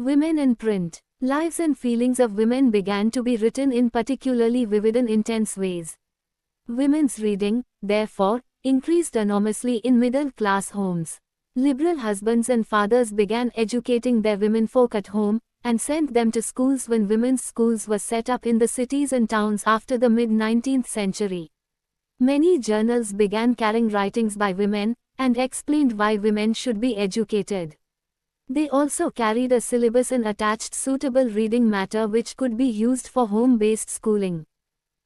Women in print. Lives and feelings of women began to be written in particularly vivid and intense ways. Women's reading, therefore, increased enormously in middle-class homes. Liberal husbands and fathers began educating their womenfolk at home, and sent them to schools when women's schools were set up in the cities and towns after the mid-19th century. Many journals began carrying writings by women, and explained why women should be educated. They also carried a syllabus and attached suitable reading matter which could be used for home-based schooling.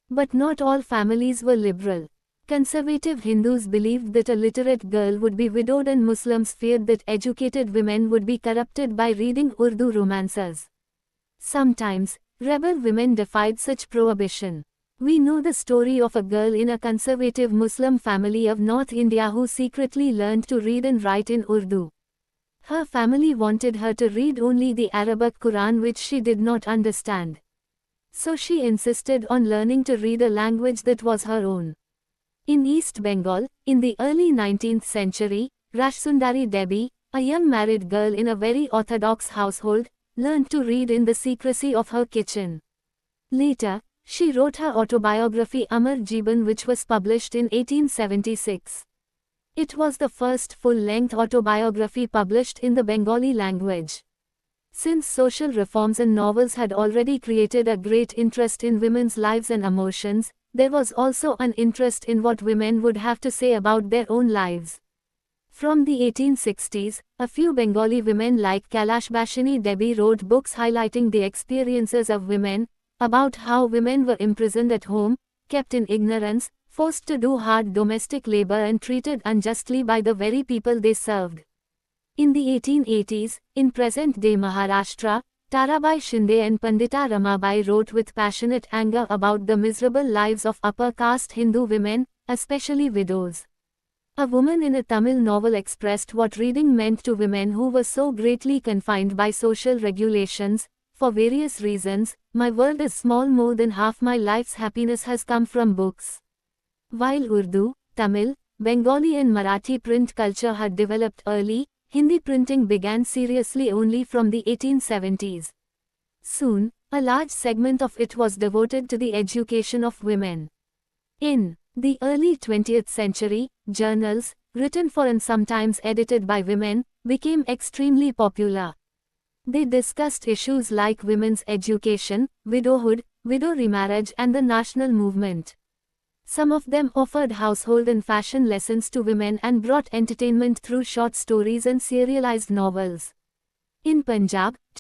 But not all families were liberal. Conservative Hindus believed that a literate girl would be widowed and Muslims feared that educated women would be corrupted by reading Urdu romances. Sometimes, rebel women defied such prohibition. We know the story of a girl in a conservative Muslim family of North India who secretly learned to read and write in Urdu. Her family wanted her to read only the Arabic Quran which she did not understand. So she insisted on learning to read a language that was her own. In East Bengal, in the early 19th century, Rashsundari Devi, a young married girl in a very orthodox household, learned to read in the secrecy of her kitchen. Later, she wrote her autobiography Amar Jeeban which was published in 1876. It was the first full-length autobiography published in the Bengali language. Since social reforms and novels had already created a great interest in women's lives and emotions, there was also an interest in what women would have to say about their own lives. From the 1860s, a few Bengali women like Kailashbashini Devi wrote books highlighting the experiences of women, about how women were imprisoned at home, kept in ignorance, forced to do hard domestic labor and treated unjustly by the very people they served. In the 1880s, in present-day Maharashtra, Tarabai Shinde and Pandita Ramabai wrote with passionate anger about the miserable lives of upper-caste Hindu women, especially widows. A woman in a Tamil novel expressed what reading meant to women who were so greatly confined by social regulations. For various reasons, my world is small. More than half my life's happiness has come from books. While Urdu, Tamil, Bengali and Marathi print culture had developed early, Hindi printing began seriously only from the 1870s. Soon, a large segment of it was devoted to the education of women. In the early 20th century, journals, written for and sometimes edited by women, became extremely popular. They discussed issues like women's education, widowhood, widow remarriage and the national movement. Some of them offered household and fashion lessons to women and brought entertainment through short stories and serialized novels. In Punjab,